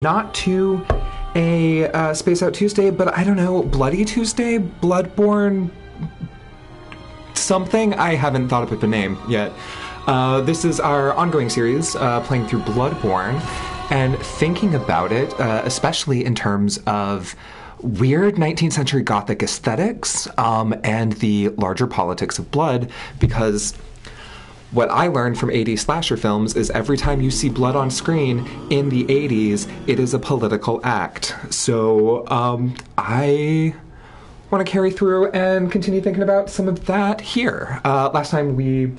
not to a Space Out Tuesday, but I don't know, Bloody Tuesday? Bloodborne something? I haven't thought up a name yet. This is our ongoing series playing through Bloodborne and thinking about it, especially in terms of weird 19th century Gothic aesthetics and the larger politics of blood, because what I learned from 80s slasher films is every time you see blood on screen in the 80s, it is a political act. So I want to carry through and continue thinking about some of that here. Last time we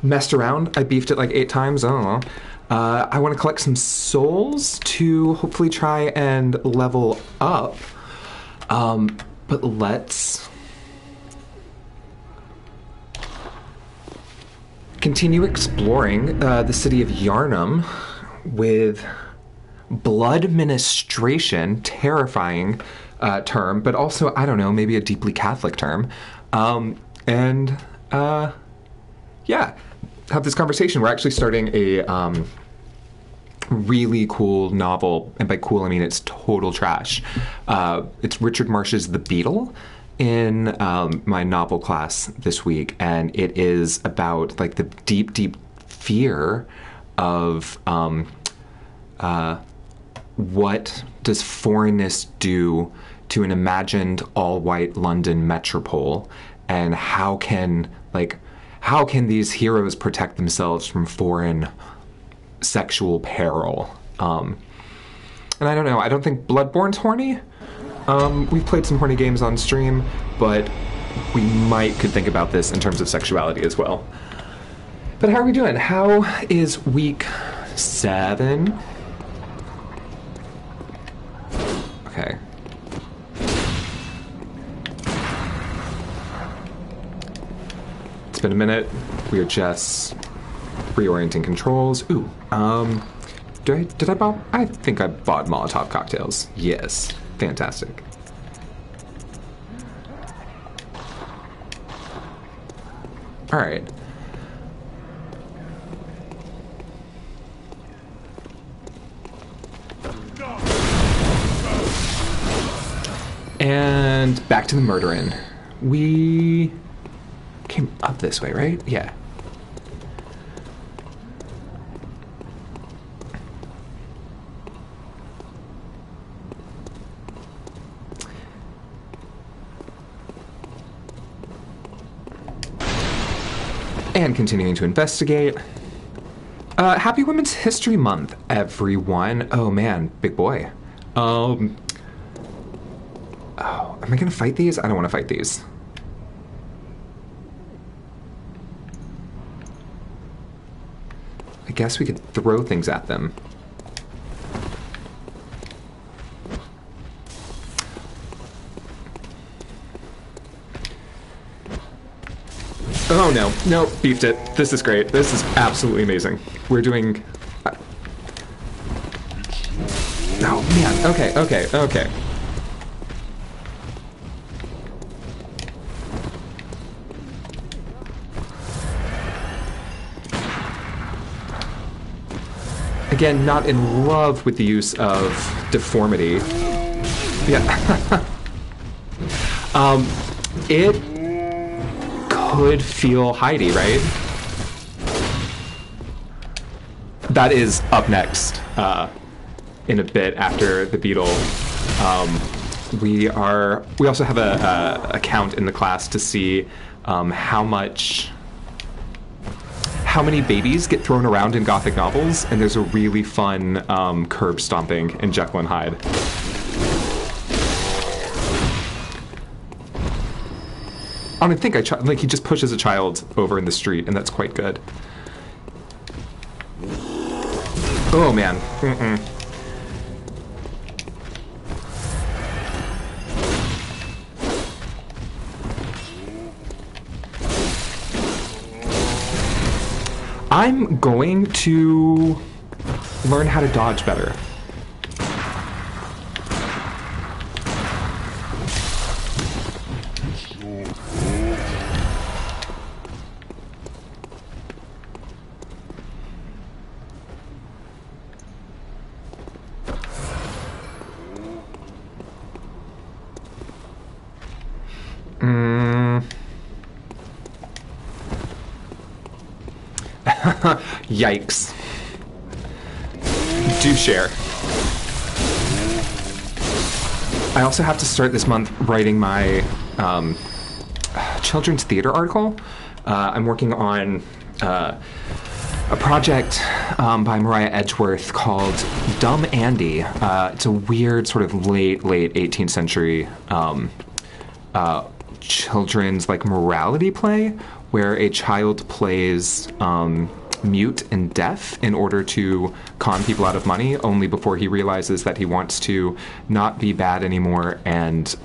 messed around. I beefed it like 8 times. I don't know. I want to collect some souls to hopefully try and level up. But let's continue exploring the city of Yharnam with blood ministration, terrifying term, but also, I don't know, maybe a deeply Catholic term. Yeah, have this conversation. We're actually starting a really cool novel, and by cool I mean it's total trash. It's Richard Marsh's The Beetle in my novel class this week, and it is about like the deep fear of what does foreignness do to an imagined all-white London metropole, and how can these heroes protect themselves from foreign sexual peril? And I don't know, I don't think Bloodborne's horny. We've played some horny games on stream, but we could think about this in terms of sexuality as well. But how are we doing? How is week 7? Okay. It's been a minute. We are just reorienting controls. Ooh, did I buy? I think I bought Molotov cocktails. Yes. Fantastic. All right. And back to the murdering. We came up this way, right? Yeah. And continuing to investigate. Happy Women's History Month, everyone. Oh man, big boy. Oh, am I gonna fight these? I don't want to fight these. I guess we could throw things at them. Oh no, beefed it. This is great. This is absolutely amazing. We're doing... Oh man, okay. Again, not in love with the use of deformity. Yeah. It could feel Heidi, right? That is up next in a bit after the Beetle. We also have a count in the class to see how many babies get thrown around in Gothic novels, and there's a really fun curb stomping in Jekyll and Hyde. I don't think he just pushes a child over in the street, and that's quite good. Oh man. I'm going to learn how to dodge better. Yikes. Do share. I also have to start this month writing my children's theater article. I'm working on a project by Mariah Edgeworth called Dumb Andy. It's a weird sort of late 18th century children's like morality play where a child plays mute and deaf in order to con people out of money, only before he realizes that he wants to not be bad anymore and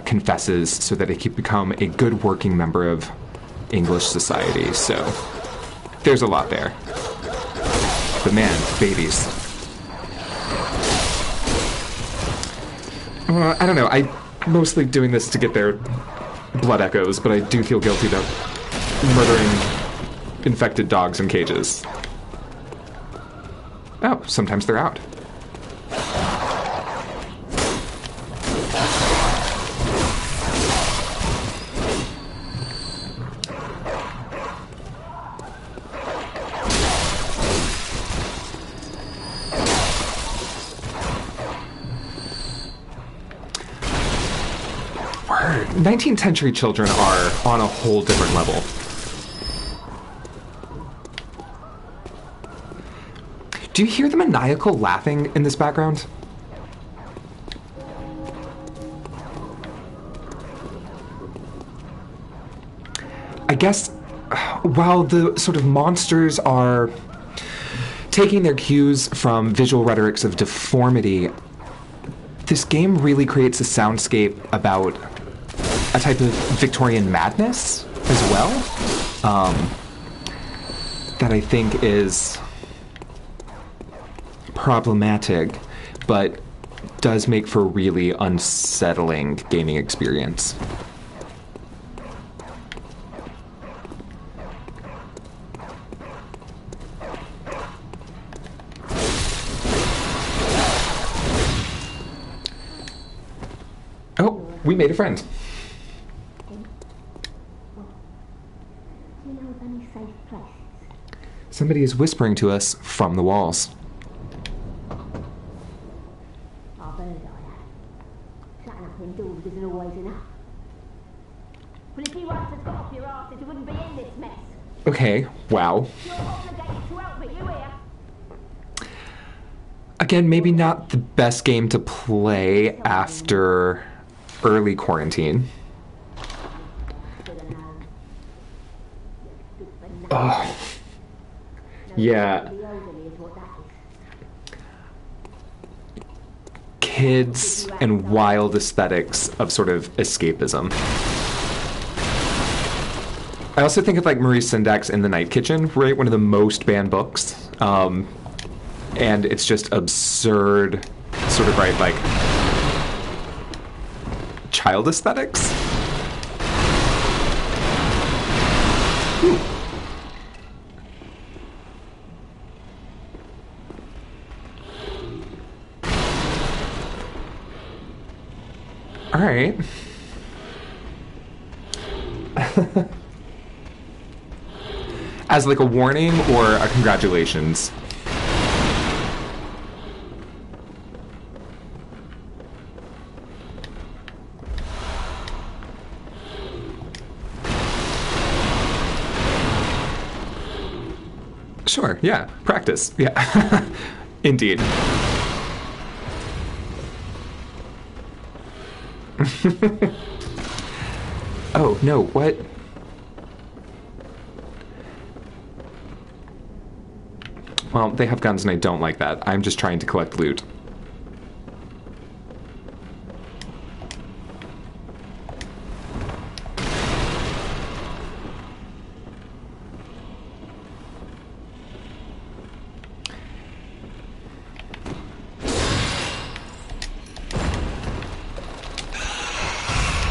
confesses so that he can become a good working member of English society. So there's a lot there. But man, babies. I don't know. I'm mostly doing this to get their blood echoes, but I do feel guilty about murdering infected dogs in cages. Oh, sometimes they're out. Word. 19th century children are on a whole different level. Do you hear the maniacal laughing in this background? I guess while the sort of monsters are taking their cues from visual rhetorics of deformity, this game really creates a soundscape about a type of Victorian madness as well, that I think is problematic, but does make for a really unsettling gaming experience. Oh, we made a friend. Somebody is whispering to us from the walls. Okay, wow. Again, maybe not the best game to play after early quarantine. Oh. Yeah. Kids and wild aesthetics of sort of escapism. I also think of like Maurice Sendak's In the Night Kitchen, right? One of the most banned books. And it's just absurd, sort of, right, like child aesthetics. Ooh. All right. As like a warning or a congratulations? Sure, yeah. Practice, yeah. Indeed. Oh, no, what? Well, they have guns and I don't like that. I'm just trying to collect loot.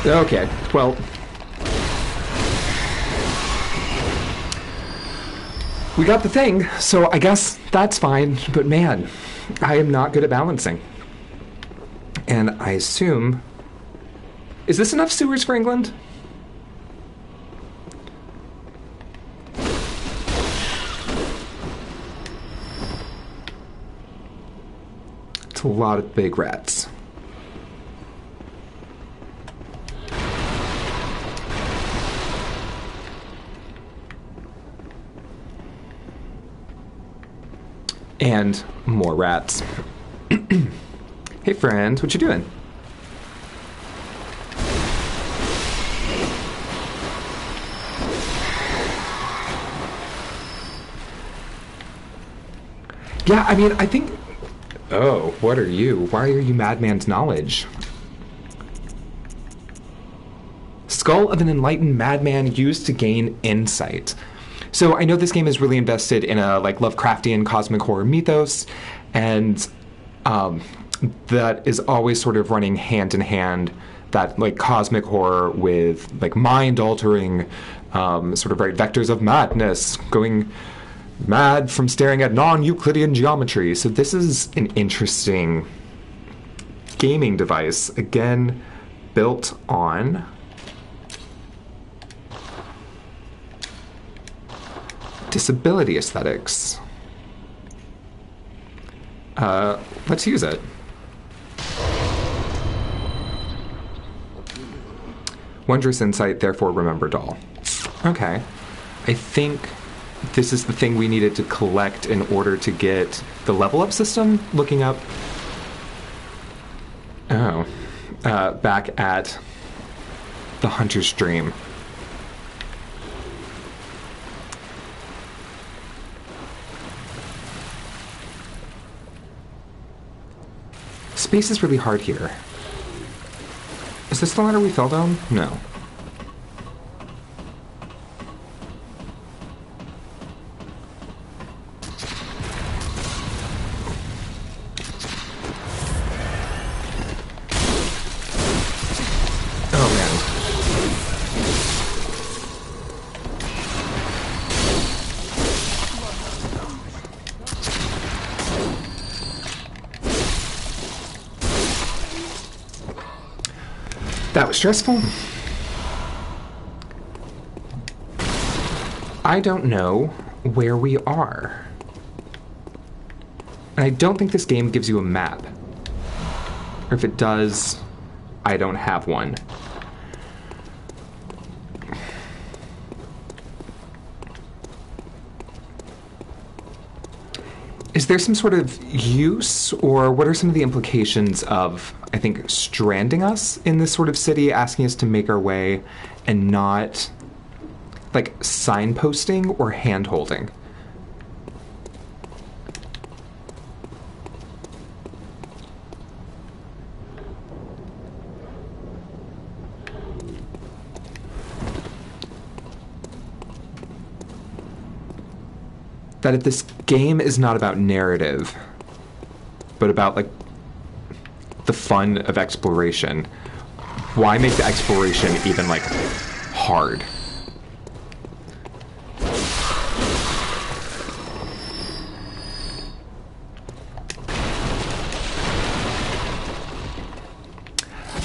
Okay, well... we got the thing, so I guess that's fine, but man, I am not good at balancing. And I assume... Is this enough sewers for England? It's a lot of big rats. And more rats. Hey friend, what you doing? Yeah, I mean, I think... Oh, what are you? Why are you Madman's knowledge? Skull of an enlightened madman used to gain insight. So I know this game is really invested in a like Lovecraftian cosmic horror mythos, and that is always sort of running hand in hand, that like cosmic horror with like mind-altering sort of right vectors of madness, going mad from staring at non-Euclidean geometry. So this is an interesting gaming device, again built on disability aesthetics. Let's use it. Wondrous insight, therefore remembered all. Okay. I think this is the thing we needed to collect in order to get the level up system. Looking up... Oh. Back at the Hunter's Dream. Space is really hard here. Is this the ladder we fell down? No. That was stressful. I don't know where we are. And I don't think this game gives you a map. Or if it does, I don't have one. Is there some sort of use, or what are some of the implications of, I think, stranding us in this sort of city, asking us to make our way, and not, like, signposting or hand-holding? That if this game is not about narrative, but about, like, the fun of exploration, why make the exploration even, like, hard?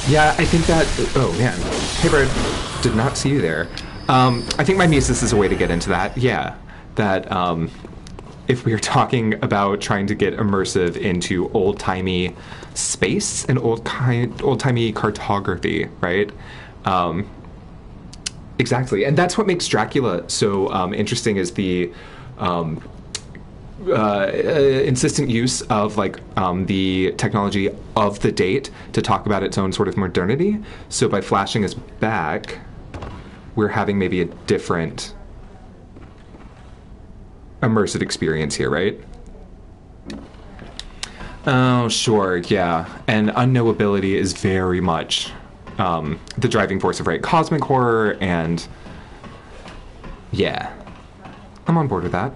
Yeah, I think that... Oh, man. Hey, Bird. Did not see you there. I think mimesis is a way to get into that. Yeah. That, if we are talking about trying to get immersive into old-timey space and old-timey cartography, right? Exactly. And that's what makes Dracula so interesting, is the insistent use of, like, the technology of the date to talk about its own sort of modernity. So by flashing us back, we're having maybe a different immersive experience here, right? Oh, sure, yeah. And unknowability is very much the driving force of, right, cosmic horror, and yeah. I'm on board with that.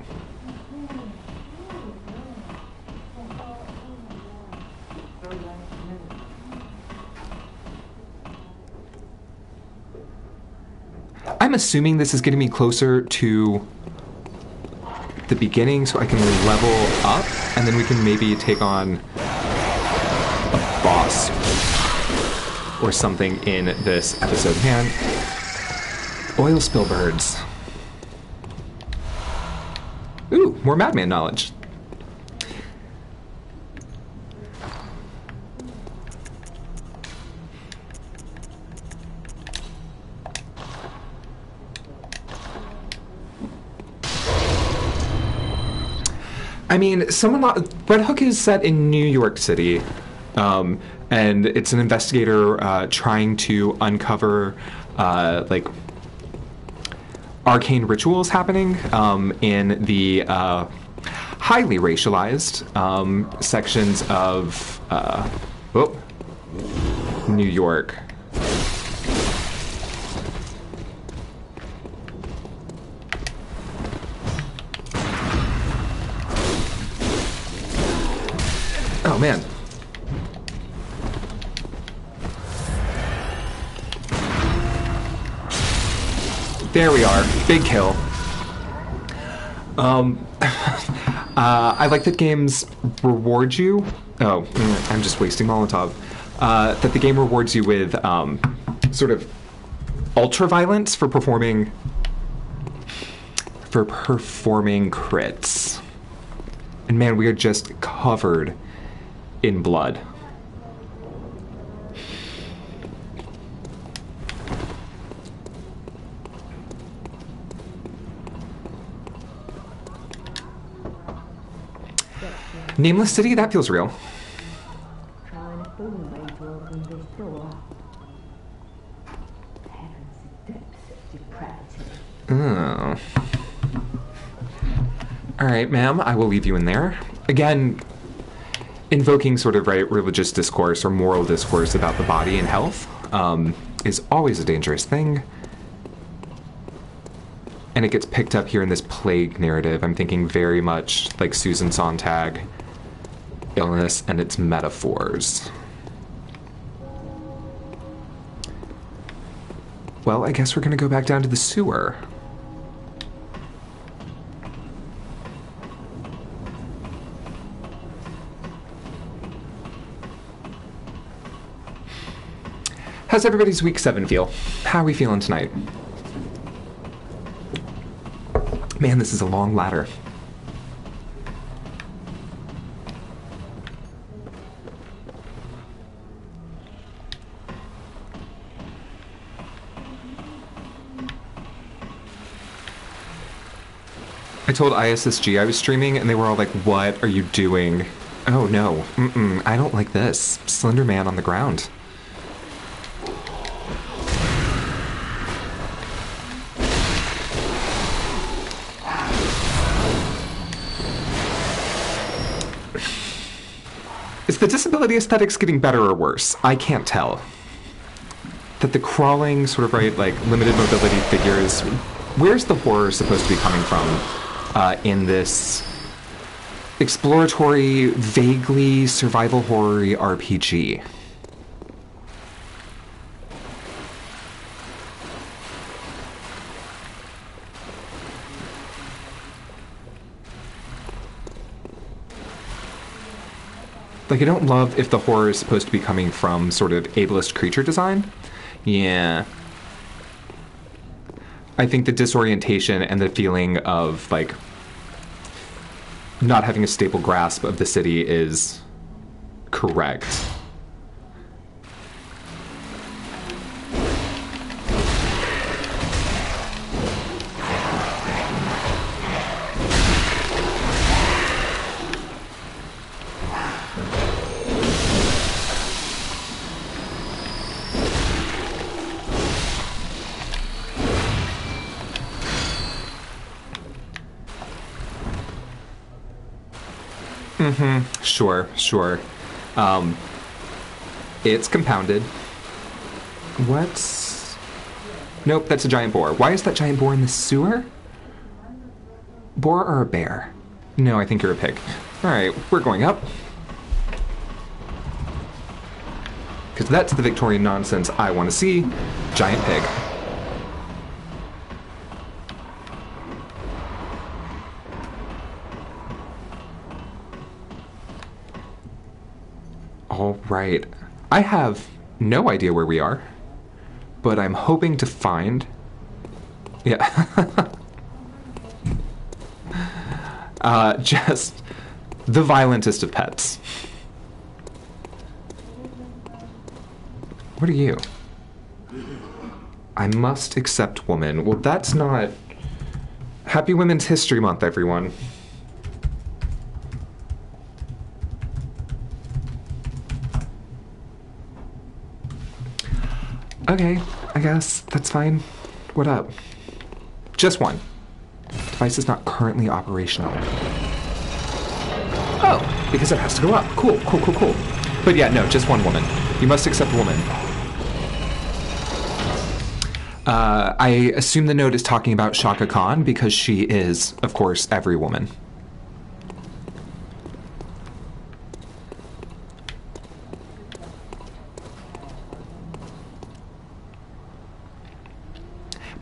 I'm assuming this is getting me closer to the beginning so I can level up, and then we can maybe take on a boss or something in this episode. Man, oil spill birds. Ooh, more Madman knowledge. I mean, Red Hook is set in New York City, and it's an investigator trying to uncover like arcane rituals happening in the highly racialized sections of New York. Oh, man. There we are. Big kill. I like that games reward you. Oh, I'm just wasting Molotov. That the game rewards you with sort of ultra-violence for performing crits. And man, we are just covered in blood. Nameless City, that feels real. Oh. Alright, ma'am, I will leave you in there. Again, invoking sort of religious discourse or moral discourse about the body and health is always a dangerous thing. And it gets picked up here in this plague narrative. I'm thinking very much like Susan Sontag, illness and its metaphors. Well, I guess we're gonna go back down to the sewer. How's everybody's week 7 feel? How are we feeling tonight? Man, this is a long ladder. I told ISSG I was streaming, and they were all like, "What are you doing?" Oh no, I don't like this. Slender Man on the ground. Is the disability aesthetics getting better or worse? I can't tell. That the crawling, sort of like limited mobility figures. Where's the horror supposed to be coming from in this exploratory, vaguely survival horror-y RPG? Like, I don't love if the horror is supposed to be coming from sort of ableist creature design. Yeah. I think the disorientation and the feeling of, like, not having a stable grasp of the city is correct. Sure. It's compounded. What's... Nope, that's a giant boar. Why is that giant boar in the sewer? Boar or a bear? No, I think you're a pig. Alright, we're going up. Because that's the Victorian nonsense I want to see. Giant pig. All right. I have no idea where we are, but I'm hoping to find... Yeah. Just the violentest of pets. What are you? I must accept woman. Well, that's not... Happy Women's History Month, everyone. Okay, I guess that's fine. What up? Just one. Device is not currently operational. Oh, because it has to go up. Cool, cool, cool, cool. But yeah, no, just one woman. You must accept woman. I assume the note is talking about Shaka Khan because she is, of course, every woman.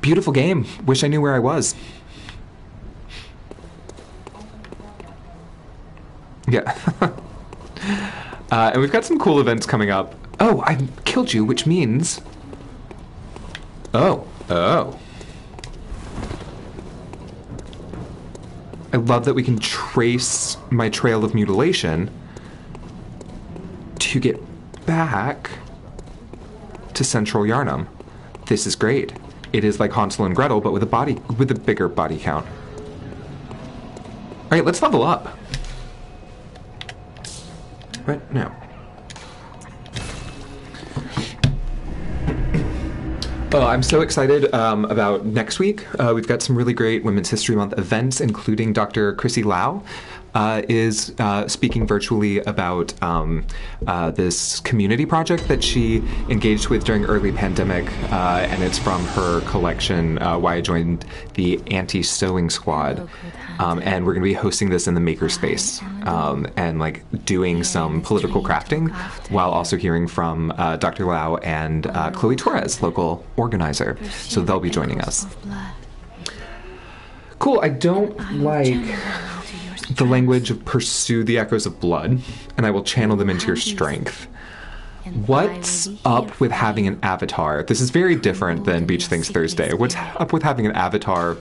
Beautiful game. Wish I knew where I was. Yeah. And we've got some cool events coming up. Oh, I killed you, which means... Oh. I love that we can trace my trail of mutilation to get back to Central Yarnum. This is great. It is like Hansel and Gretel, but with a bigger body count. All right, let's level up. What? No. Oh, I'm so excited about next week. We've got some really great Women's History Month events, including Dr. Chrissy Lau is speaking virtually about this community project that she engaged with during early pandemic, and it's from her collection, Why I Joined the Anti-Sewing Squad. And we're going to be hosting this in the makerspace and like doing some political crafting while also hearing from Dr. Lau and Chloe Torres, local organizer. So they'll be joining us. Cool. I don't like the language of pursue the echoes of blood, and I will channel them into your strength. What's up with having an avatar? This is very different than Beach Things Thursday. What's up with having an avatar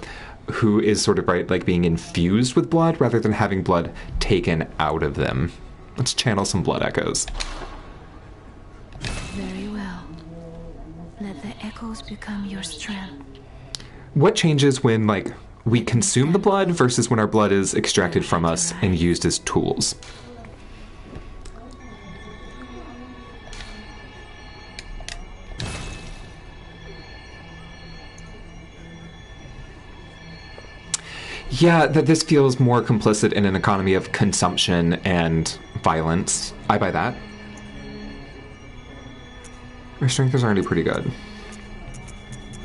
who is sort of like being infused with blood rather than having blood taken out of them? Let's channel some blood echoes. Very well. Let the echoes become your strength. What changes when, like, we consume the blood versus when our blood is extracted from us and used as tools? Yeah, that this feels more complicit in an economy of consumption and violence. I buy that. My strength is already pretty good.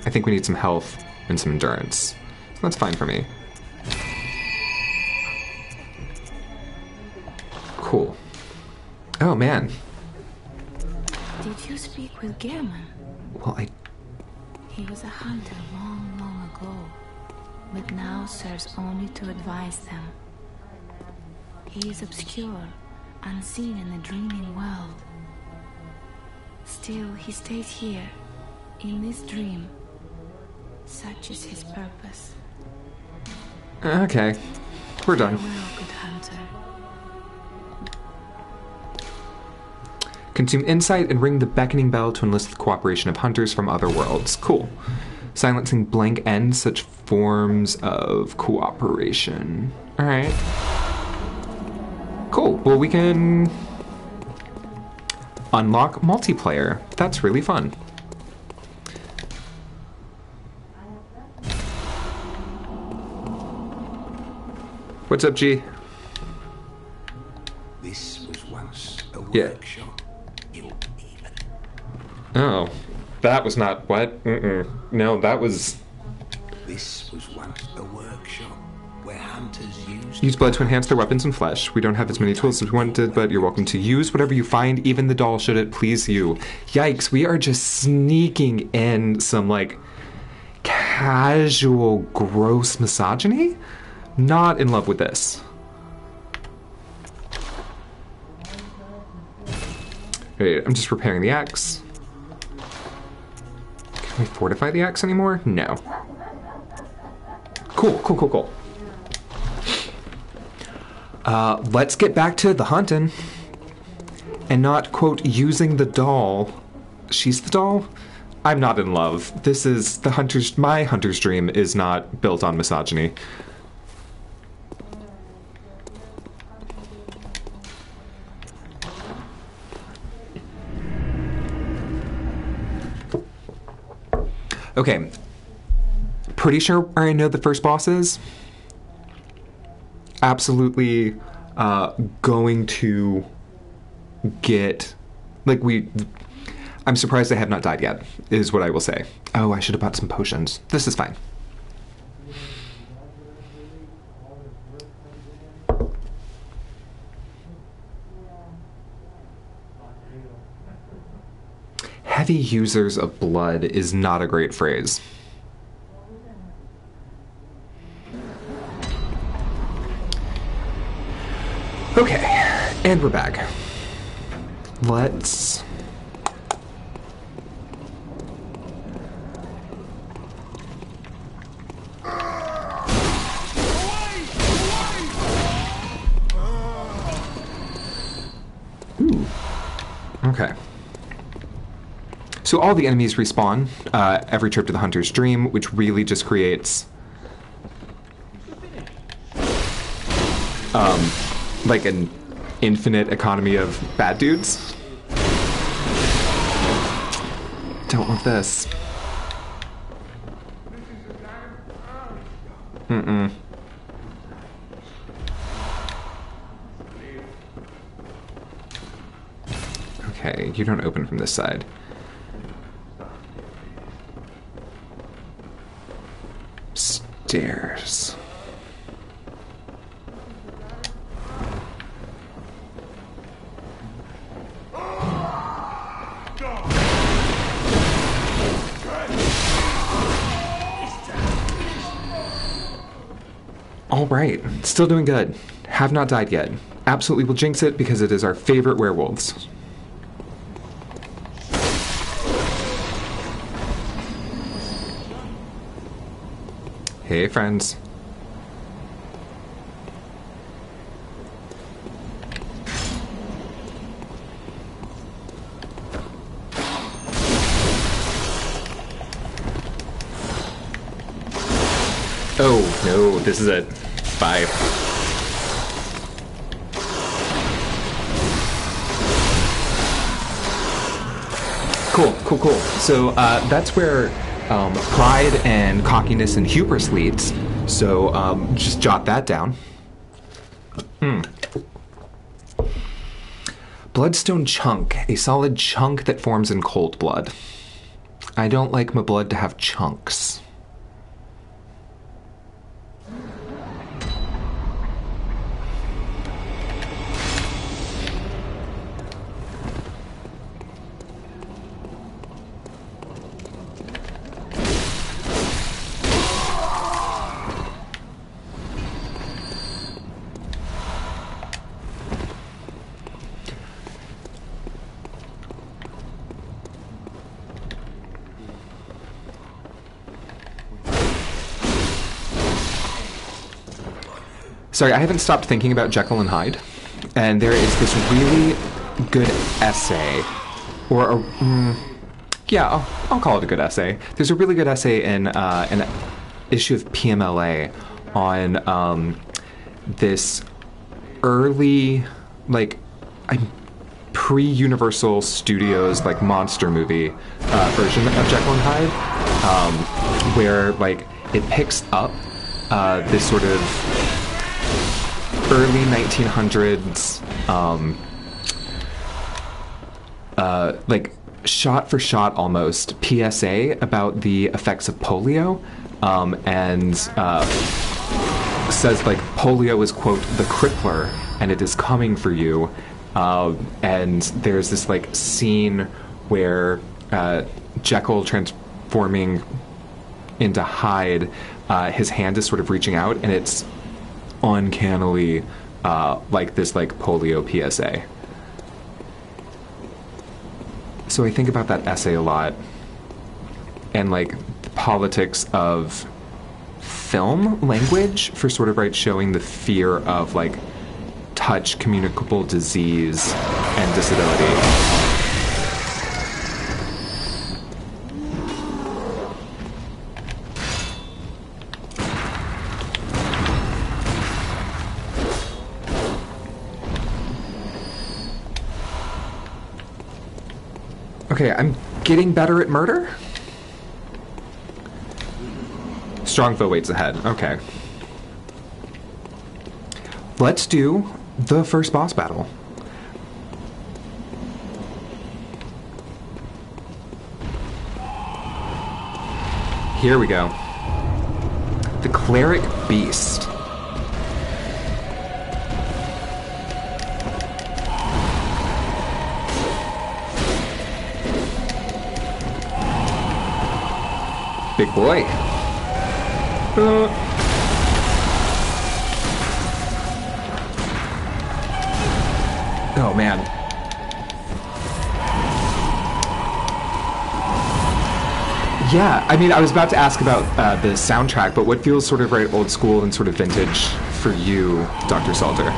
I think we need some health and some endurance. That's fine for me. Cool. Oh, man. Did you speak with Gehrman? Well, He was a hunter long, long ago, but now serves only to advise them. He is obscure, unseen in the dreaming world. Still, he stays here, in this dream. Such is his purpose. Okay. We're done. Farewell, good hunter. Consume insight and ring the beckoning bell to enlist the cooperation of hunters from other worlds. Cool. Silencing blank ends, such forms of cooperation. Alright. Cool. Well, we can unlock multiplayer. That's really fun. What's up, G? This was once a workshop. Ill even. Oh. That was not what? No, that was... This was once a workshop where hunters used... Use blood to enhance their weapons and flesh. We don't have as many tools as we wanted, but you're welcome to use whatever you find, even the doll, should it please you. Yikes, we are just sneaking in some, like, casual, gross misogyny? Not in love with this. Wait, I'm just repairing the axe. Can we fortify the axe anymore? No. Cool, cool, cool, cool. Let's get back to the hunting. And not, quote, using the doll. She's the doll? I'm not in love. This is the hunter's... My hunter's dream is not built on misogyny. Okay. Pretty sure I know the first boss is. Absolutely going to get... Like, I'm surprised I have not died yet, is what I will say. Oh, I should have bought some potions. This is fine. Heavy users of blood is not a great phrase. Okay, and we're back. Let's... Ooh. Okay. So all the enemies respawn every trip to the Hunter's Dream, which really just creates like an infinite economy of bad dudes. Don't want this. Mm-mm. Okay, you don't open from this side. Stairs. All right, still doing good. Have not died yet. Absolutely will jinx it because it is our favorite werewolves. Hey, friends. Oh, no, this is it. Bye. Cool, cool, cool. So that's where pride and cockiness and hubris leads. So just jot that down. Bloodstone chunk, a solid chunk that forms in cold blood. I don't like my blood to have chunks. Sorry, I haven't stopped thinking about Jekyll and Hyde, and there is this really good essay, or yeah, I'll call it a good essay. There's a really good essay in an issue of PMLA on this early, like, pre-Universal Studios, like, monster movie version of Jekyll and Hyde, where, like, it picks up this sort of early 1900s, like shot for shot almost PSA about the effects of polio, and says like polio is, quote, the crippler and it is coming for you, and there's this like scene where Jekyll transforming into Hyde, his hand is sort of reaching out and it's uncannily like this like polio PSA. So I think about that essay a lot, and like the politics of film language for sort of right showing the fear of like touch communicable disease and disability. Okay, I'm getting better at murder. Strong foe waits ahead. Okay. Let's do the first boss battle. Here we go. The Cleric Beast. Big boy. Oh, man. Yeah, I mean, I was about to ask about the soundtrack, but what feels sort of right old school and sort of vintage for you, Dr. Salter?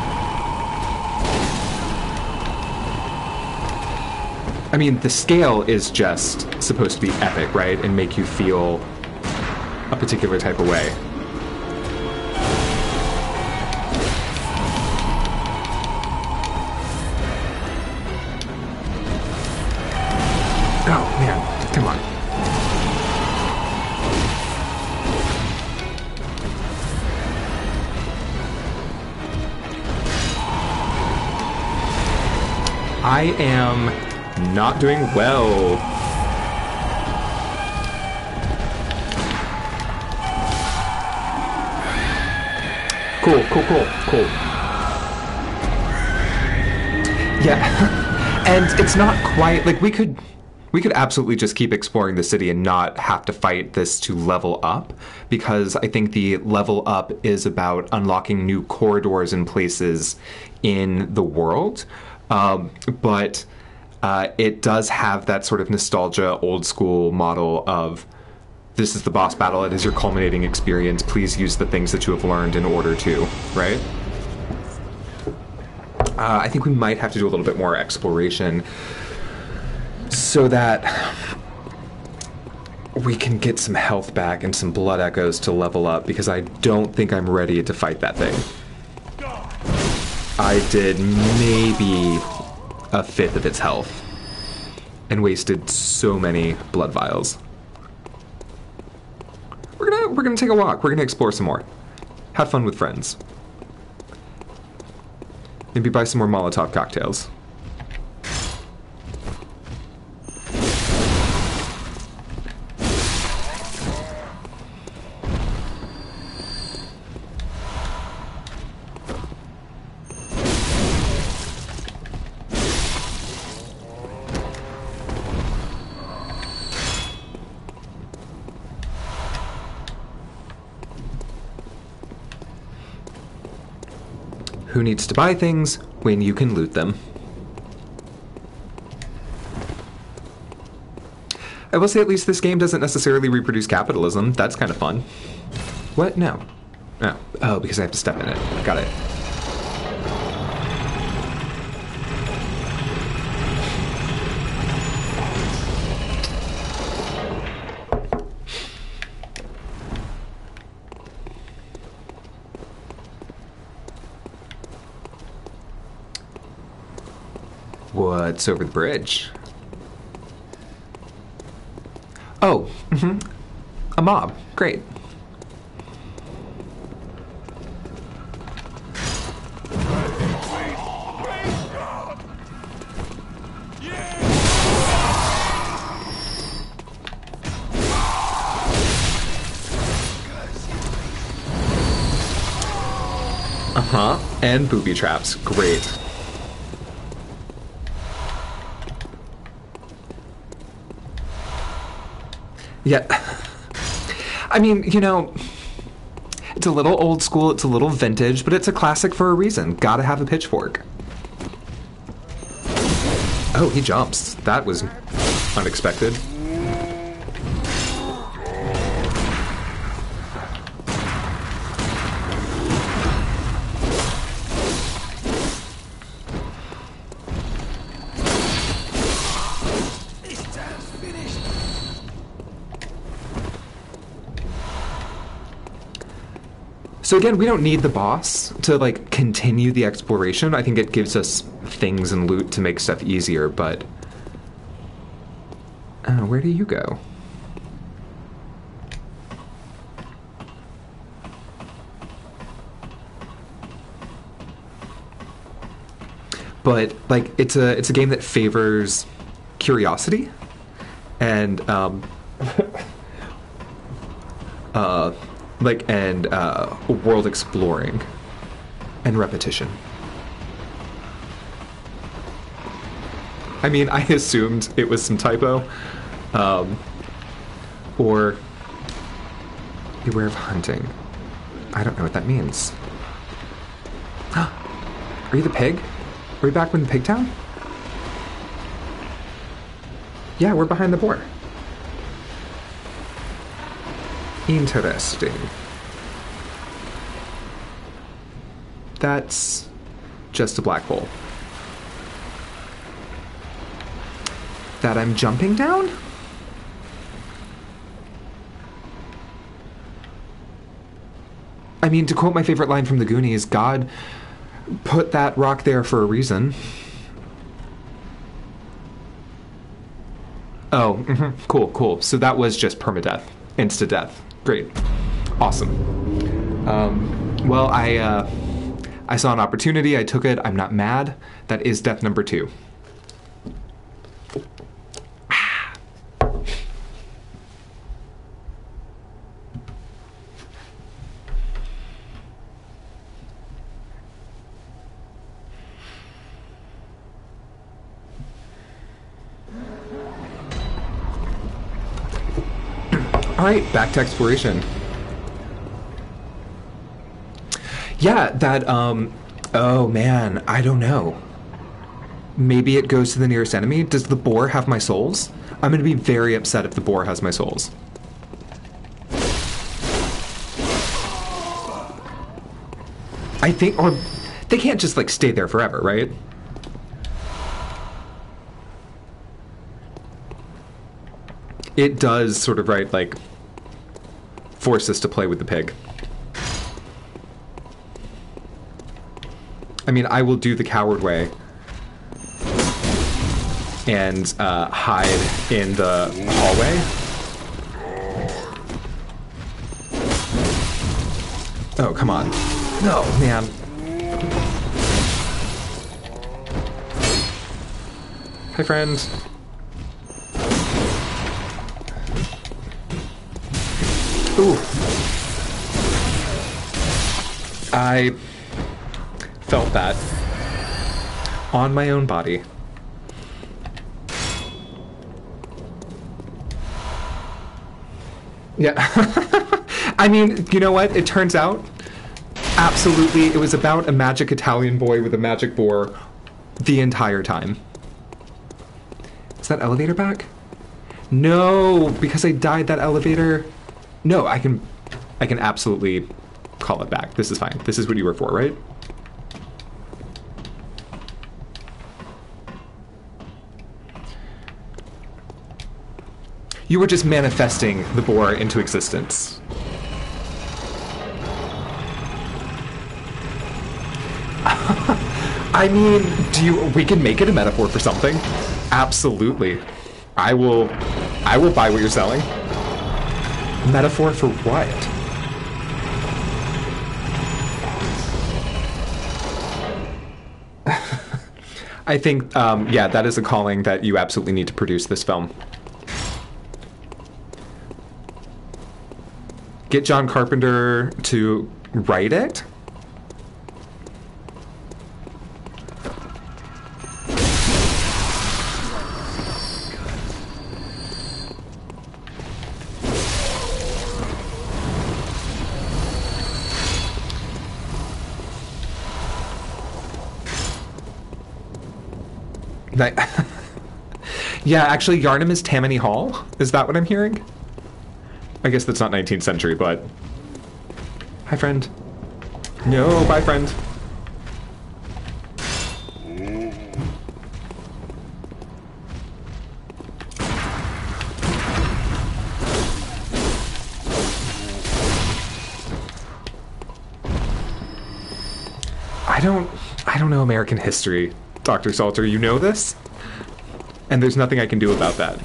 I mean, the scale is just supposed to be epic, right? And make you feel a particular type of way. Oh, man. Come on. I am not doing well. Cool. Yeah. And it's not quite like we could absolutely just keep exploring the city and not have to fight this to level up, because I think the level up is about unlocking new corridors and places in the world. But it does have that sort of nostalgia, old school model of this is the boss battle, it is your culminating experience, please use the things that you have learned in order to, right? I think we might have to do a little bit more exploration so that we can get some health back and some blood echoes to level up, because I don't think I'm ready to fight that thing. I did maybe a fifth of its health and wasted so many blood vials. We're gonna take a walk. We're gonna explore some more. Have fun with friends. Maybe buy some more Molotov cocktails. Who needs to buy things when you can loot them? I will say at least this game doesn't necessarily reproduce capitalism. That's kind of fun. What? No. No. Oh, because I have to step in it. Got it. What's over the bridge? Oh, a mob. Great. And booby traps. Great. Yeah. I mean, you know, it's a little old school, it's a little vintage, but it's a classic for a reason. Gotta have a pitchfork. Oh, he jumps. That was unexpected. So again, we don't need the boss to, like, continue the exploration. I think it gives us things and loot to make stuff easier, but... where do you go? but like it's a game that favors curiosity and world exploring and repetition. I mean, I assumed it was some typo, or beware of hunting. I don't know what that means. Are you the pig? Are we back in the pig town? Yeah, we're behind the boar. Interesting. That's just a black hole. That I'm jumping down? I mean, to quote my favorite line from the Goonies, God put that rock there for a reason. Oh, cool. So that was just permadeath. Insta-death. Great. Awesome. Well, I saw an opportunity. I took it. I'm not mad. That is death number 2. Alright, back to exploration. Yeah, that, oh man, I don't know. Maybe it goes to the nearest enemy? Does the boar have my souls? I'm gonna be very upset if the boar has my souls. I think, or they can't just, like, stay there forever, right? It does sort of, right, like, force us to play with the pig. I mean, I will do the coward way and hide in the hallway. Oh, come on. No, man. Hi, friend. Ooh. I felt that on my own body. Yeah. I mean, you know what? It turns out, absolutely, it was about a magic Italian boy with a magic boar the entire time. Is that elevator back? No, because I died that elevator. No, I can absolutely call it back. This is fine. This is what you were for, right? You were just manifesting the boar into existence. I mean, we can make it a metaphor for something. Absolutely. I will buy what you're selling. Metaphor for what? I think, yeah, that is a calling that you absolutely need to produce this film. Get John Carpenter to write it? Yeah, actually, Yarnum is Tammany Hall. Is that what I'm hearing? I guess that's not 19th century, but... Hi, friend. No, bye, friend. I don't know American history, Dr. Salter. You know this? And there's nothing I can do about that.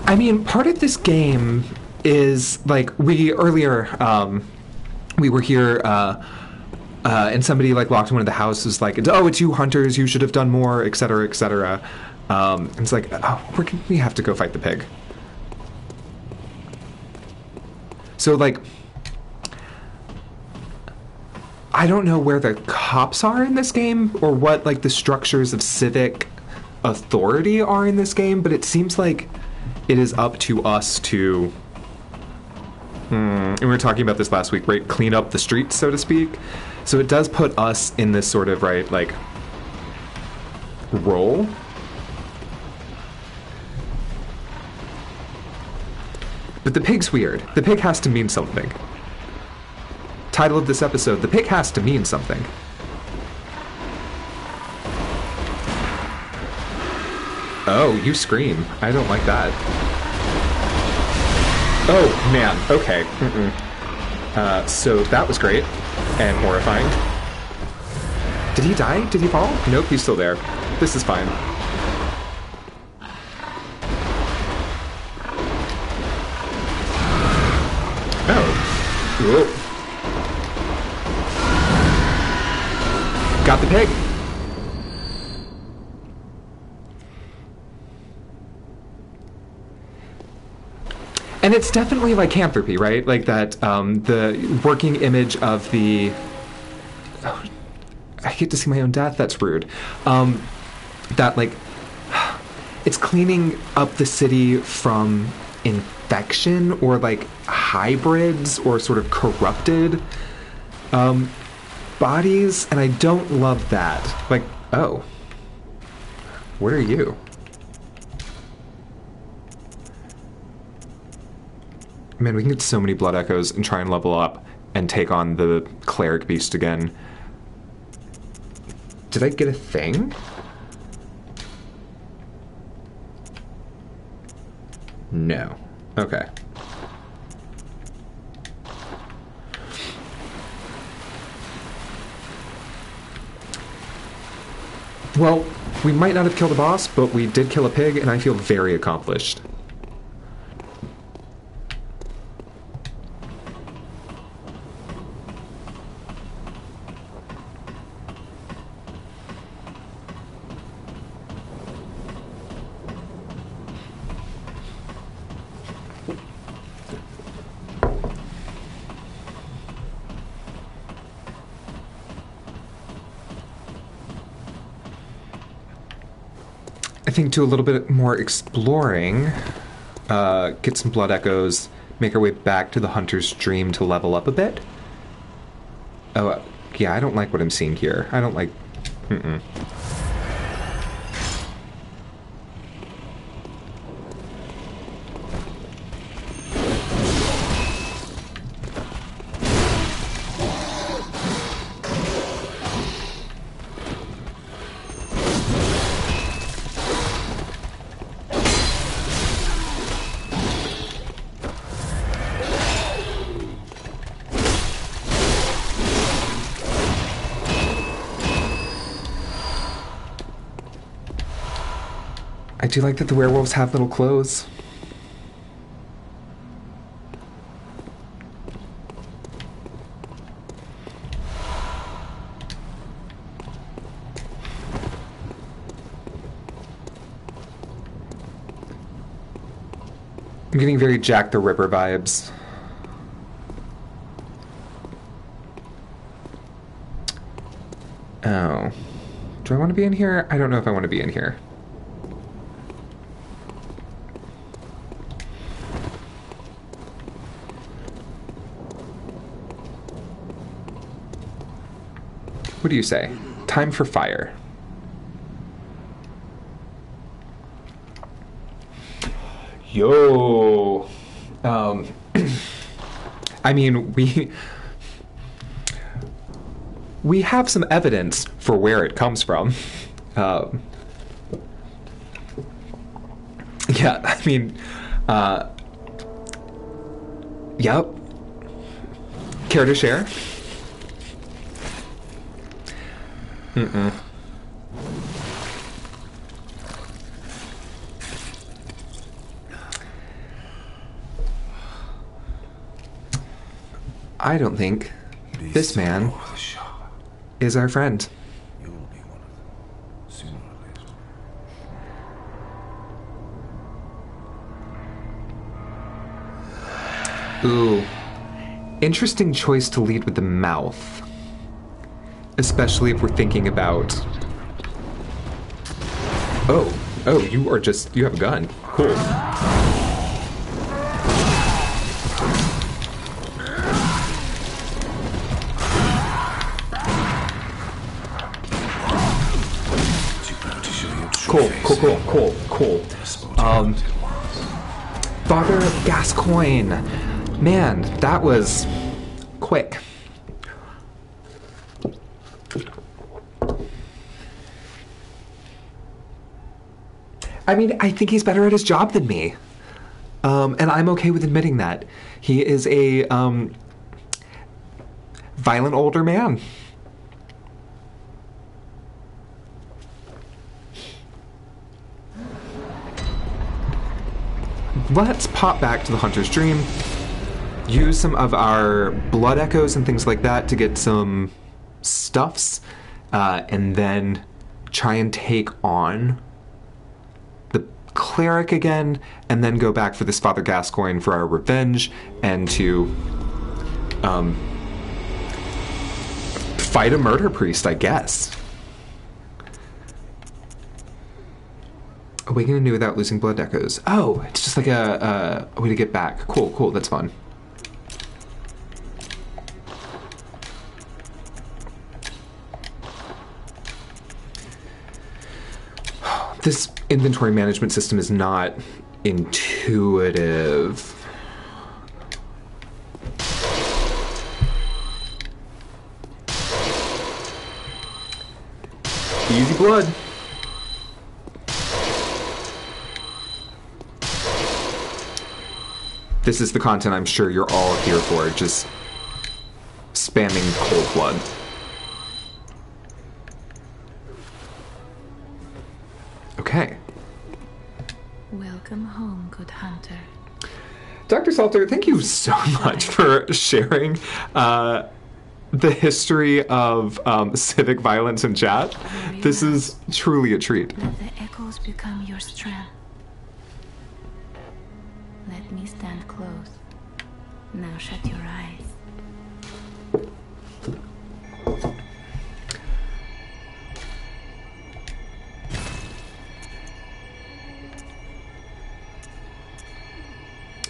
I mean, part of this game is like we earlier we were here and somebody like walked in one of the houses like, oh, it's you hunters, you should have done more, etc., etc. And it's like, oh, we have to go fight the pig. So like, I don't know where the cops are in this game or what like the structures of civic authority are in this game, but it seems like it is up to us to and we were talking about this last week, right? Clean up the streets, so to speak. So it does put us in this sort of, right, like, role. But the pig's weird. The pig has to mean something. Title of this episode, the pig has to mean something. Oh, you scream. I don't like that. Oh, man. Okay. So that was great and horrifying. Did he die? Did he fall? Nope, he's still there. This is fine. Oh. Whoa. Got the pig. And it's definitely lycanthropy, right? Like that, the working image of the... Oh, I get to see my own death, that's rude. That, like, it's cleaning up the city from infection or, like, hybrids or sort of corrupted bodies, and I don't love that. Like, oh. What are you? Man, we can get so many blood echoes and try and level up and take on the cleric beast again. Did I get a thing? No. Okay. Well, we might not have killed a boss, but we did kill a pig, and I feel very accomplished. I think do a little bit more exploring, get some blood echoes, make our way back to the hunter's dream to level up a bit. Oh, yeah, I don't like what I'm seeing here. I don't like... I do like that the werewolves have little clothes. I'm getting very Jack the Ripper vibes. Oh. Do I want to be in here? I don't know if I want to be in here. What do you say? Time for fire. Yo. I mean, we have some evidence for where it comes from. Yeah, I mean, yep. Care to share? I don't think this man is our friend. You'll be one of them, sooner or later. Ooh. Interesting choice to lead with the mouth. Especially if we're thinking about... Oh, you have a gun. Cool. Cool. Father of Gascoigne. Man, that was quick. I mean, I think he's better at his job than me. And I'm okay with admitting that. He is a violent older man. Let's pop back to the Hunter's Dream. Use some of our blood echoes and things like that to get some stuffs. And then try and take on the cleric again. And then go back for this Father Gascoigne for our revenge. And to fight a murder priest, I guess. Awaken anew without losing blood echoes. Oh, it's just like a way to get back. Cool, that's fun. This inventory management system is not intuitive. Easy blood. This is the content I'm sure you're all here for, just spamming cold blood. Okay. Welcome home, good hunter. Dr. Salter, thank you so much for sharing the history of civic violence in chat. This is truly a treat. Let the echoes become your strength. Let me stand close. Now shut your eyes.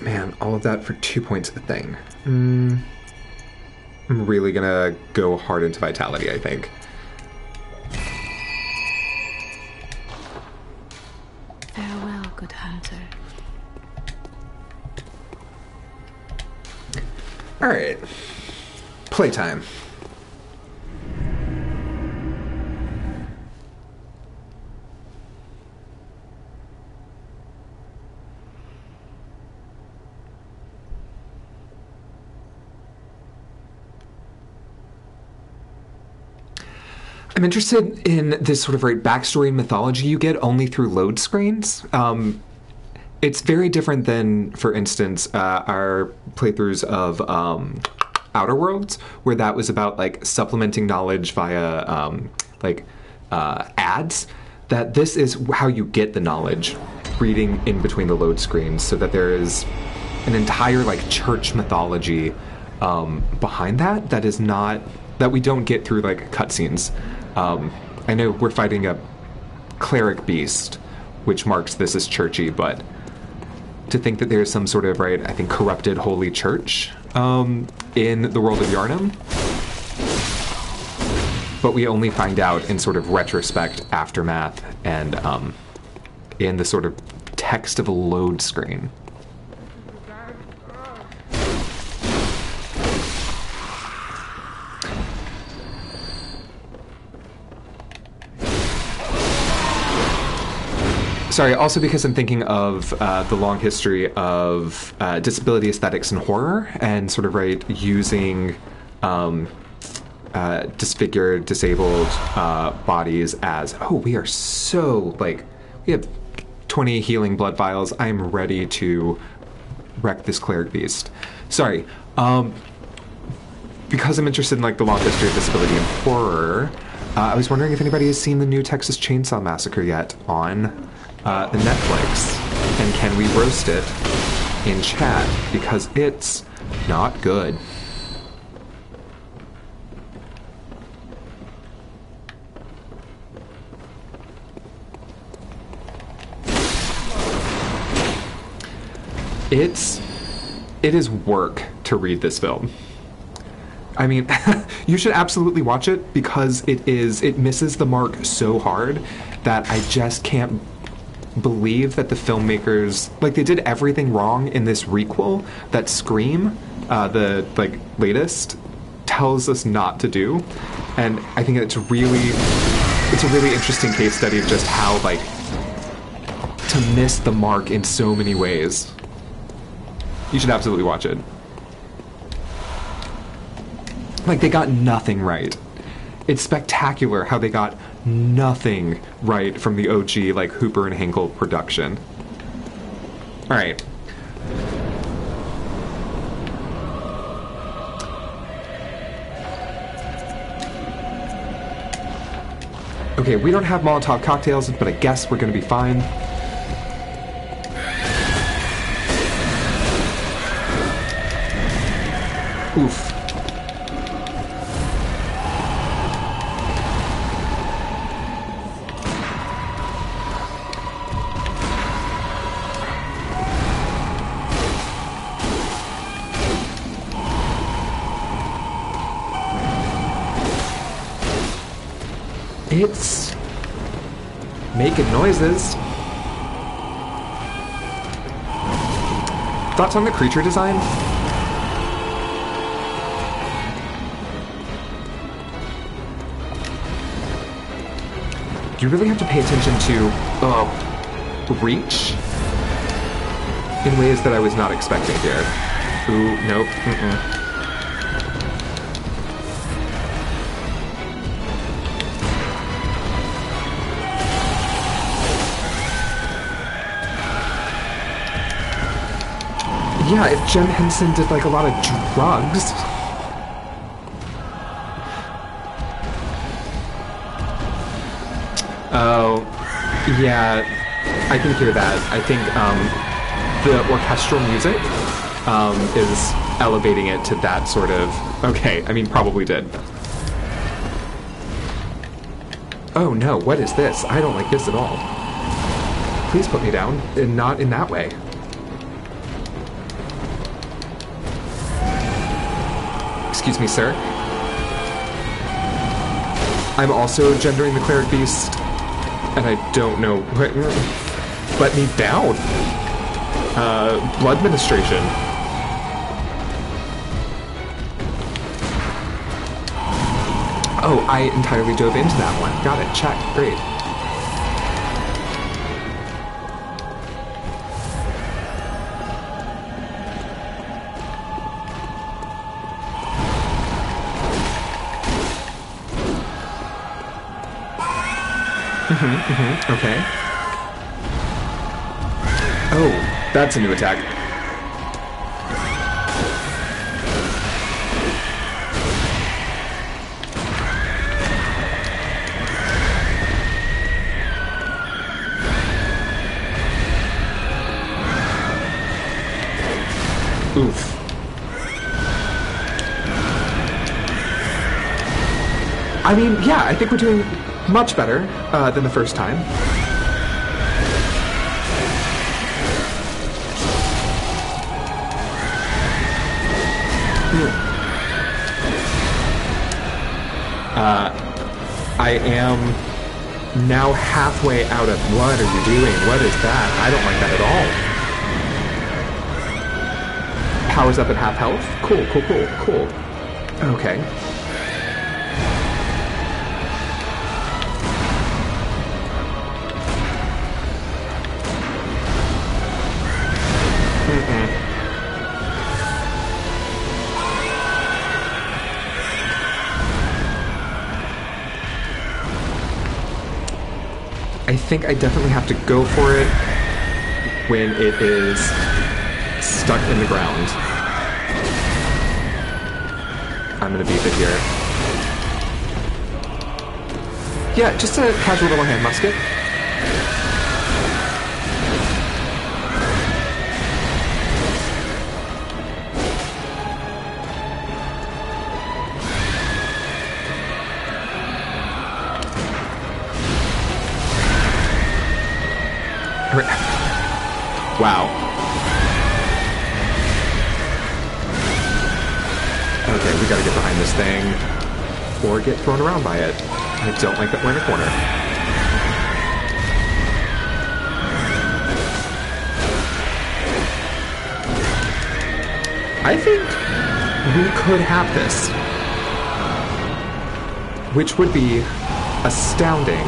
Man, all of that for 2 points a thing. I'm really gonna go hard into vitality, I think. Farewell, good hunter. Alright. Playtime. I'm interested in this sort of backstory and mythology you get only through load screens. It's very different than, for instance, our playthroughs of Outer Worlds, where that was about supplementing knowledge via ads. That this is how you get the knowledge, reading in between the load screens, so that there is an entire church mythology behind that is not that we don't get through cutscenes. I know we're fighting a cleric beast, which marks this as churchy, but to think that there's some sort of, I think, corrupted holy church in the world of Yharnam, but we only find out in sort of retrospect, aftermath, and in the sort of text of a load screen. Sorry, also because I'm thinking of the long history of disability aesthetics and horror, and sort of using disfigured, disabled bodies as, we are so, we have 20 healing blood vials. I'm ready to wreck this cleric beast. Sorry. because I'm interested in like the long history of disability and horror, I was wondering if anybody has seen the new Texas Chainsaw Massacre yet on the Netflix, and can we roast it in chat, because it's not good. It is work to read this film. I mean, you should absolutely watch it, because it misses the mark so hard that I just can't believe that the filmmakers, like, they did everything wrong in this requel that Scream, the like latest, tells us not to do. And I think it's a really interesting case study of just how, like, to miss the mark in so many ways. You should absolutely watch it. Like, they got nothing right. It's spectacular how they got nothing right from the OG, like, Hooper and Hinkle production. Alright. Okay, we don't have Molotov cocktails, but I guess we're gonna be fine. Oof. It's making noises. Thoughts on the creature design? You really have to pay attention to reach in ways that I was not expecting here. Ooh, nope. Yeah, if Jem Henson did like a lot of drugs. Oh, yeah, I can hear that. I think the orchestral music is elevating it to that sort of... Okay, I mean, probably did. Oh no, what is this? I don't like this at all. Please put me down, and not in that way. Excuse me, sir. I'm also gendering the cleric beast, and I don't know. Let me down. Blood ministration. Oh, I entirely dove into that one. Got it. Check. Great. Okay. Oh, that's a new attack. Oof. I mean, yeah, I think we're doing much better than the first time. I am now halfway out of... What are you doing? What is that? I don't like that at all. Powers up at half health? Cool, cool, cool, cool. Okay. I think I definitely have to go for it when it is stuck in the ground. I'm gonna beef it here. Yeah, just a casual little hand musket. Wow. Okay, we gotta get behind this thing, or get thrown around by it. I don't like that we're in a corner. I think we could have this, which would be astounding.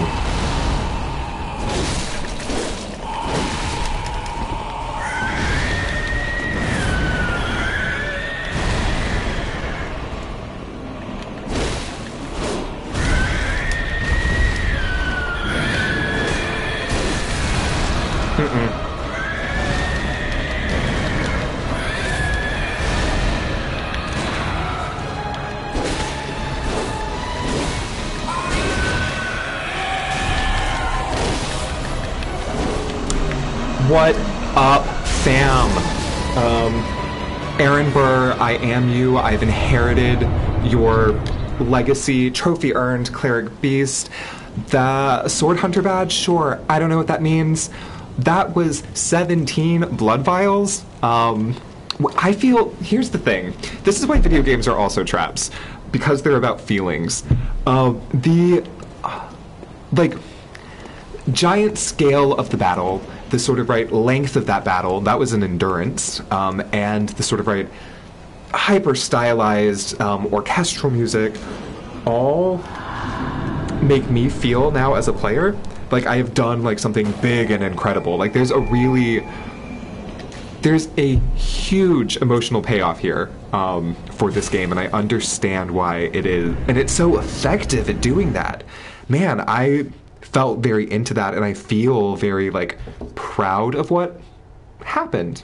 What up, fam? Aaron Burr, I am you. I've inherited your legacy. Trophy earned, Cleric Beast. The Sword Hunter badge, sure. I don't know what that means. That was 17 blood vials. I feel, here's the thing. This is why video games are also traps. Because they're about feelings. Giant scale of the battle, the sort of right length of that battle, that was an endurance, and the sort of right hyper stylized orchestral music all make me feel now as a player like I have done like something big and incredible. Like there's a huge emotional payoff here for this game, and I understand why it is, and it's so effective at doing that. Man, I felt very into that, and I feel very like proud of what happened.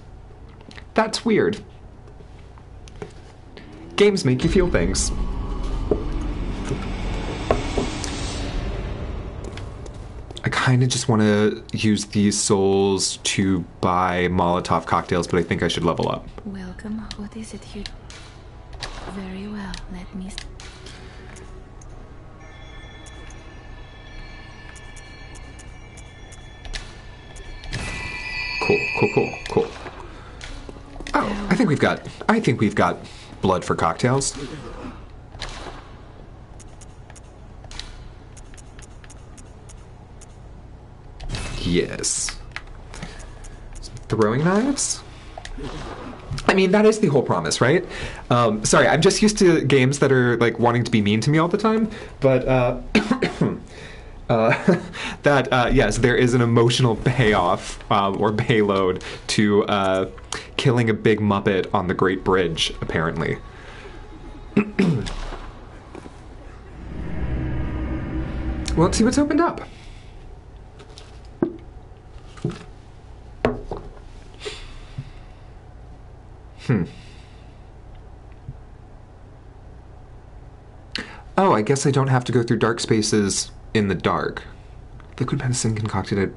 That's weird. Games make you feel things. I kind of just want to use these souls to buy Molotov cocktails, but I think I should level up. Welcome. What is it you... Very well. Let me... Cool. Oh, I think we've got blood for cocktails. Yes. Throwing knives? I mean, that is the whole promise, right? Sorry, I'm just used to games that are like wanting to be mean to me all the time, but yes, there is an emotional payoff or payload to killing a big Muppet on the Great Bridge, apparently. Well, let's see what's opened up. Oh, I guess I don't have to go through dark spaces in the dark. Liquid medicine concocted at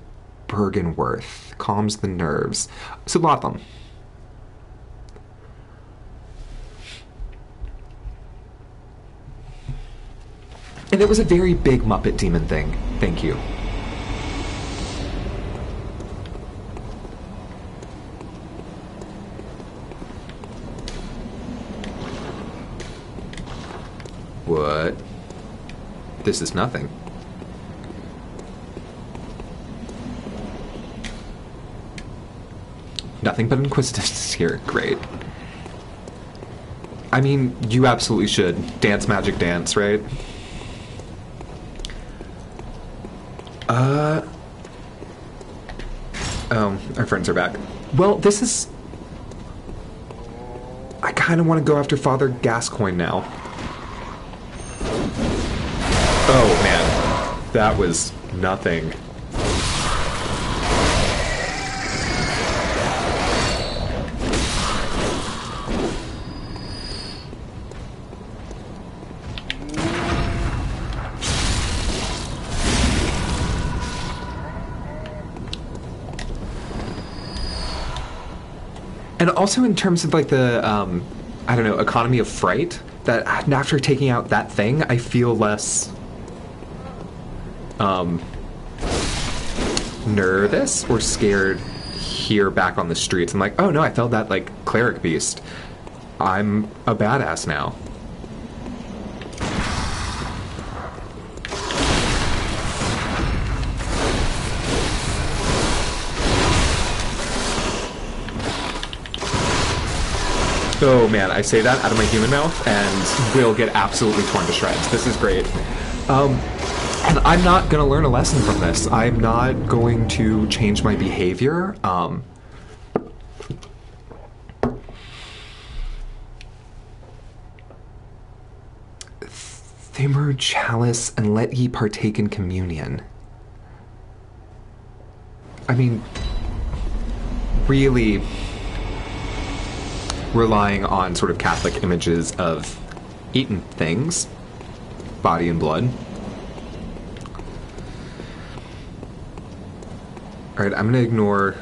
Bergenworth calms the nerves. It's a lot of them. And it was a very big Muppet demon thing. Thank you. What? This is nothing. Nothing but inquisitiveness here. Great. I mean, you absolutely should. Dance magic dance, right? Oh, our friends are back. Well, this is... I kind of want to go after Father Gascoigne now. Oh, man. That was nothing. And also in terms of like the, I don't know, economy of fright, that after taking out that thing, I feel less nervous or scared here back on the streets. I'm like, oh no, I felt that like cleric beast. I'm a badass now. Oh man, I say that out of my human mouth and will get absolutely torn to shreds. This is great. And I'm not going to learn a lesson from this. I'm not going to change my behavior. Thamur chalice and let ye partake in communion. I mean, really relying on sort of Catholic images of eaten things, body and blood. Alright, I'm gonna ignore...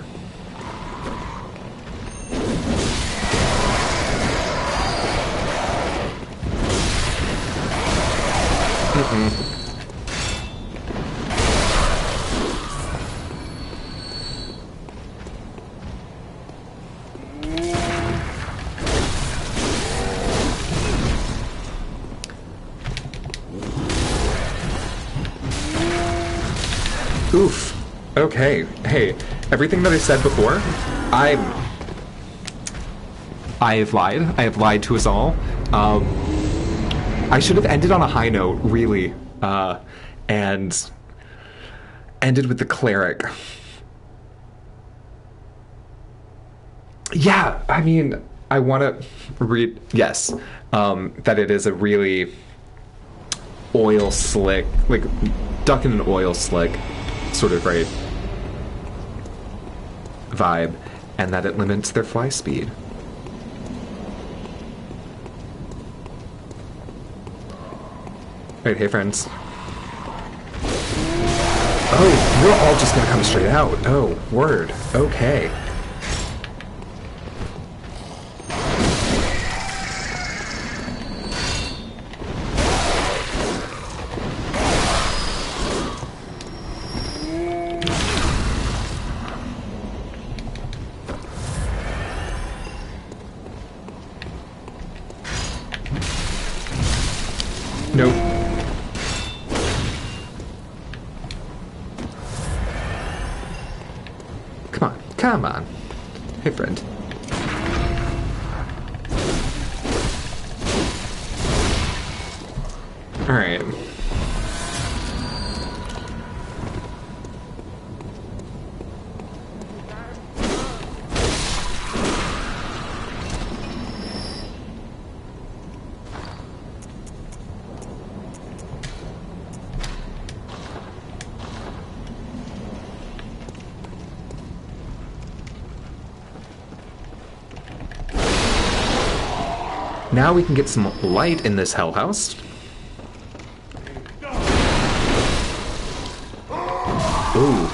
Oof. Okay. Hey, everything that I said before, I have lied. I have lied to us all. I should have ended on a high note, really, and ended with the cleric. Yeah, I mean, I want to read, yes, that it is a really oil slick, like duck in an oil slick sort of right vibe, and that it limits their fly speed. Right, hey friends. Oh, you're all just gonna come straight out. Oh, word. Okay. Nope. Come on, come on. Hey, friend. All right. Now we can get some light in this hell house. Ooh.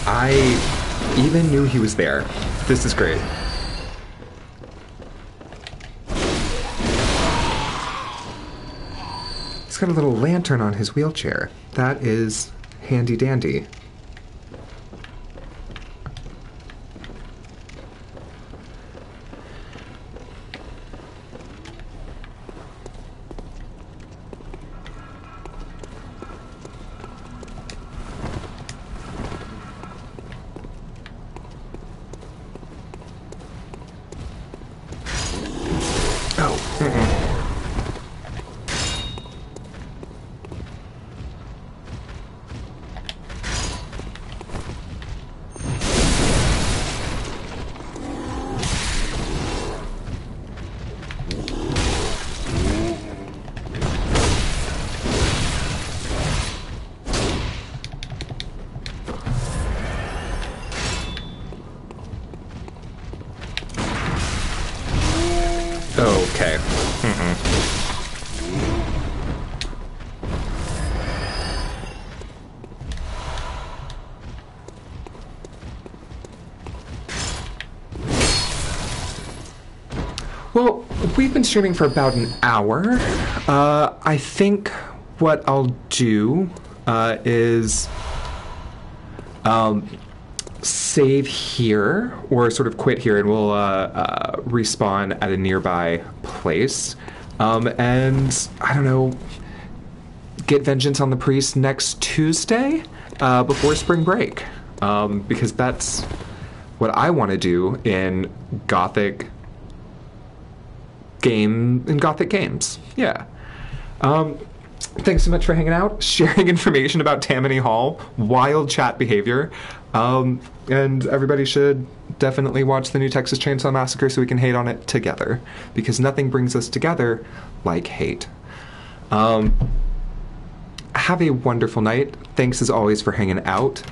I even knew he was there. This is great. He's got a little lantern on his wheelchair. That is handy dandy. Oh, Okay. Well, we've been streaming for about an hour. I think what I'll do is save here, or sort of quit here, and we'll respawn at a nearby place. And, I don't know, get vengeance on the priest next Tuesday before spring break. Because that's what I want to do in Gothic games. Yeah. Thanks so much for hanging out, sharing information about Tammany Hall, wild chat behavior, and everybody should definitely watch the new Texas Chainsaw Massacre so we can hate on it together, because nothing brings us together like hate. Have a wonderful night. Thanks as always for hanging out.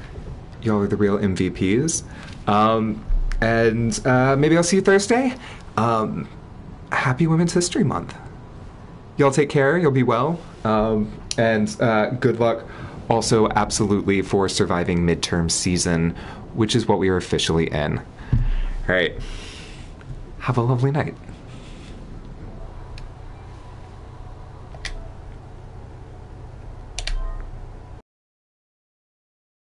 Y'all are the real MVPs. And maybe I'll see you Thursday. Happy Women's History Month. Y'all take care. You'll be well. And good luck also absolutely for surviving midterm season, which is what we are officially in. All right. Have a lovely night.